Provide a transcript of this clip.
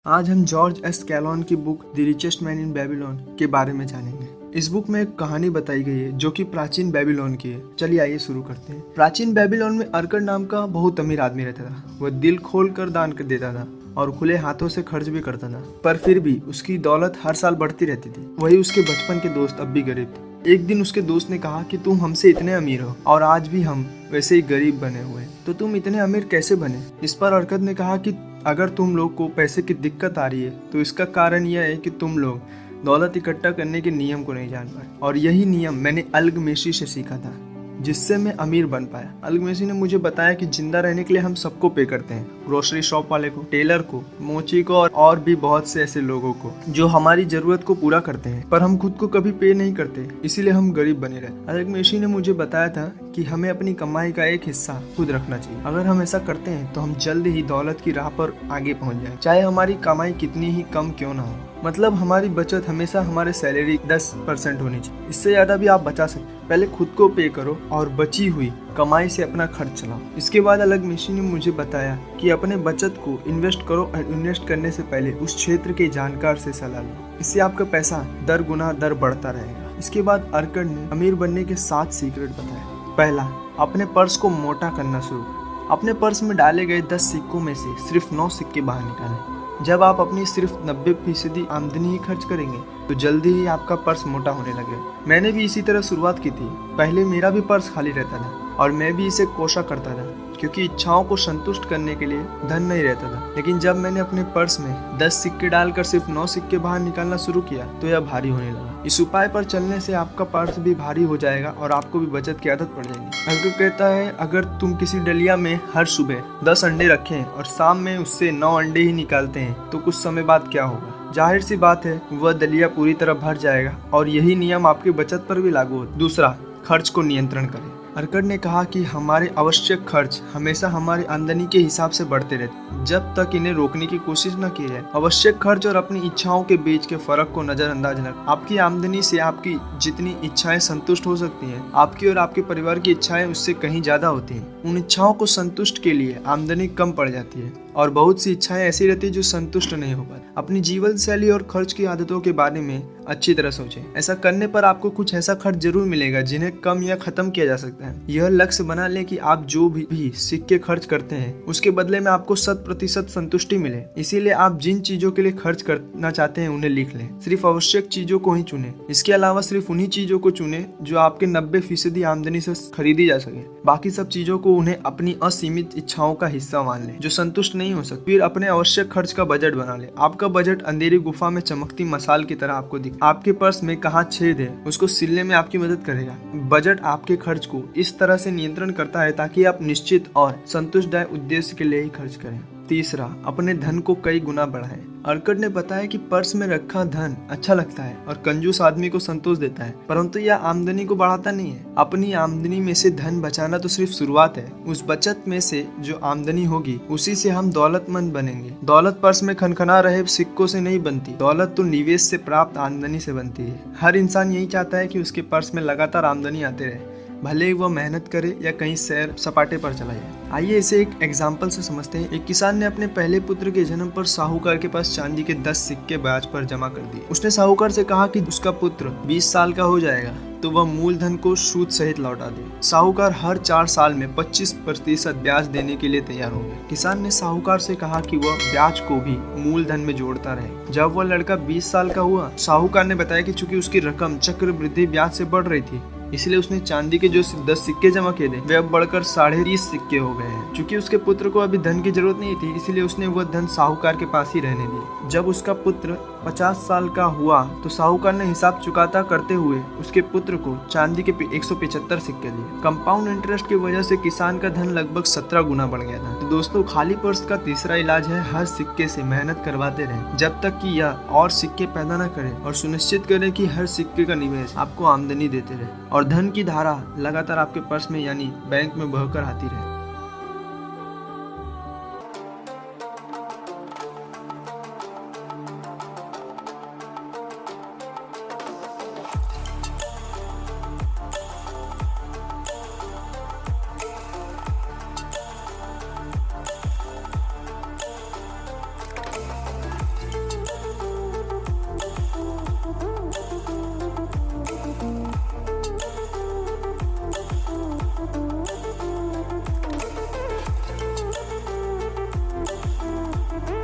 आज हम George S कैलोन की book the richest man in Babylon के बारे में जानेंगे। इस बुक में एक कहानी बताई गई है जो कि प्राचीन बेबीलोन की है। चलिए आइए शुरू करते हैं। प्राचीन बेबीलोन में अर्कड नाम का बहुत अमीर आदमी रहता था। वह दिल खोल कर दान कर देता था और खुले हाथों से खर्च भी करता था, पर फिर भी उसकी दौलत हर साल बढ़ती रहती थी। वही उसके बचपन के दोस्त अब भी गरीब थे। एक दिन उसके दोस्त ने कहा कि तुम हमसे इतने अमीर हो और आज भी हम वैसे ही गरीब बने हुए, तो तुम इतने अमीर कैसे बने? इस पर अर्कद ने कहा कि अगर तुम लोग को पैसे की दिक्कत आ रही है तो इसका कारण यह है कि तुम लोग दौलत इकट्ठा करने के नियम को नहीं जान पाए, और यही नियम मैंने अल्गमेशी से सीखा था, जिससे मैं अमीर बन पाया। अल्गमेशी ने मुझे बताया कि जिंदा रहने के लिए हम सबको पे करते हैं, ग्रोसरी शॉप वाले को, टेलर को, मोची को और भी बहुत से ऐसे लोगों को जो हमारी जरूरत को पूरा करते हैं, पर हम खुद को कभी पे नहीं करते, इसीलिए हम गरीब बने रहे। अल्गमेशी ने मुझे बताया था कि हमें अपनी कमाई का एक हिस्सा खुद रखना चाहिए। अगर हम ऐसा करते हैं तो हम जल्द ही दौलत की राह पर आगे पहुंच जाए, चाहे हमारी कमाई कितनी ही कम क्यों ना हो। मतलब हमारी बचत हमेशा हमारे सैलरी 10% होनी चाहिए। इससे ज्यादा भी आप बचा सकते। पहले खुद को पे करो और बची हुई कमाई से अपना खर्च चलाओ। इसके बाद अल्गमेशी ने मुझे बताया कि अपने बचत को इन्वेस्ट करो और इन्वेस्ट करने से पहले उस क्षेत्र के जानकार से सलाह लो। इससे आपका पैसा दर गुना दर बढ़ता रहेगा। इसके बाद अर्कड ने अमीर बनने के 7 सीक्रेट बताए। पहला, अपने पर्स को मोटा करना शुरू। अपने पर्स में डाले गए 10 सिक्कों में से सिर्फ 9 सिक्के बाहर निकालें। जब आप अपनी सिर्फ 90% आमदनी ही खर्च करेंगे तो जल्दी ही आपका पर्स मोटा होने लगेगा। मैंने भी इसी तरह शुरुआत की थी। पहले मेरा भी पर्स खाली रहता था और मैं भी इसे कोशा करता था, क्योंकि इच्छाओं को संतुष्ट करने के लिए धन नहीं रहता था। लेकिन जब मैंने अपने पर्स में 10 सिक्के डालकर सिर्फ 9 सिक्के बाहर निकालना शुरू किया तो यह भारी होने लगा। इस उपाय पर चलने से आपका पर्स भी भारी हो जाएगा और आपको भी बचत की आदत पड़ जाएगी। अर्कड कहता है, अगर तुम किसी डलिया में हर सुबह 10 अंडे रखें और शाम में उससे 9 अंडे ही निकालते हैं तो कुछ समय बाद क्या होगा? जाहिर सी बात है, वह दलिया पूरी तरह भर जाएगा। और यही नियम आपकी बचत पर भी लागू होता है। दूसरा, खर्च को नियंत्रण करें। अर्कड ने कहा कि हमारे आवश्यक खर्च हमेशा हमारी आमदनी के हिसाब से बढ़ते रहते, जब तक इन्हें रोकने की कोशिश न की जाए। आवश्यक खर्च और अपनी इच्छाओं के बीच के फर्क को नजरअंदाज न करें। आपकी आमदनी से आपकी जितनी इच्छाएं संतुष्ट हो सकती हैं, आपकी और आपके परिवार की इच्छाएं उससे कहीं ज्यादा होती हैं। उन इच्छाओं को संतुष्ट के लिए आमदनी कम पड़ जाती है और बहुत सी इच्छाएं ऐसी रहती है जो संतुष्ट नहीं हो पाती। अपनी जीवन शैली और खर्च की आदतों के बारे में अच्छी तरह सोचें। ऐसा करने पर आपको कुछ ऐसा खर्च जरूर मिलेगा जिन्हें कम या खत्म किया जा सकता है। यह लक्ष्य बना लें कि आप जो भी सिक्के खर्च करते हैं उसके बदले में आपको 100% संतुष्टि मिले। इसीलिए आप जिन चीजों के लिए खर्च करना चाहते हैं उन्हें लिख लें। सिर्फ आवश्यक चीजों को ही चुनें। इसके अलावा सिर्फ उन्हीं चीजों को चुनें जो आपके 90% आमदनी से खरीदी जा सके। बाकी सब चीजों को उन्हें अपनी असीमित इच्छाओं का हिस्सा मान लें जो संतुष्ट नहीं हो सकती। फिर अपने आवश्यक खर्च का बजट बना ले। आपका बजट अंधेरी गुफा में चमकती मसाल की तरह आपको दिखे। आपके पर्स में कहाँ छेद है उसको सिलने में आपकी मदद करेगा। बजट आपके खर्च को इस तरह से नियंत्रण करता है ताकि आप निश्चित और संतुष्टदायक उद्देश्य के लिए ही खर्च करें। तीसरा, अपने धन को कई गुना बढ़ाएं। अर्कड ने बताया कि पर्स में रखा धन अच्छा लगता है और कंजूस आदमी को संतोष देता है, परंतु यह आमदनी को बढ़ाता नहीं है। अपनी आमदनी में से धन बचाना तो सिर्फ शुरुआत है। उस बचत में से जो आमदनी होगी उसी से हम दौलतमंद बनेंगे। दौलत पर्स में खनखना रहे सिक्कों से नहीं बनती। दौलत तो निवेश से प्राप्त आमदनी से बनती है। हर इंसान यही चाहता है कि उसके पर्स में लगातार आमदनी आते रहे, भले ही वह मेहनत करे या कहीं सैर सपाटे पर चला जाए। आइए इसे एक एग्जाम्पल से समझते हैं। एक किसान ने अपने पहले पुत्र के जन्म पर साहूकार के पास चांदी के 10 सिक्के ब्याज पर जमा कर दिए। उसने साहूकार से कहा कि उसका पुत्र 20 साल का हो जाएगा तो वह मूलधन को सूद सहित लौटा दे। साहूकार हर 4 साल में 25% ब्याज देने के लिए तैयार हो गया। किसान ने साहूकार से कहा कि वह ब्याज को भी मूलधन में जोड़ता रहे। जब वह लड़का 20 साल का हुआ, साहूकार ने बताया कि चूंकि उसकी रकम चक्रवृद्धि ब्याज से बढ़ रही थी, इसलिए उसने चांदी के जो 10 सिक्के जमा किए थे वे अब बढ़कर 30.5 सिक्के हो गए हैं। चूंकि उसके पुत्र को अभी धन की जरूरत नहीं थी, इसलिए उसने वह धन साहूकार के पास ही रहने दिया। जब उसका पुत्र 50 साल का हुआ तो साहूकार ने हिसाब चुकाता करते हुए उसके पुत्र को चांदी के 175 सिक्के दिए। कंपाउंड इंटरेस्ट की वजह से किसान का धन लगभग 17 गुना बढ़ गया था। तो दोस्तों, खाली पर्स का तीसरा इलाज है हर सिक्के से मेहनत करवाते रहें जब तक कि यह और सिक्के पैदा न करे, और सुनिश्चित करें कि हर सिक्के का निवेश आपको आमदनी देते रहे और धन की धारा लगातार आपके पर्स में यानी बैंक में बहकर आती रहे।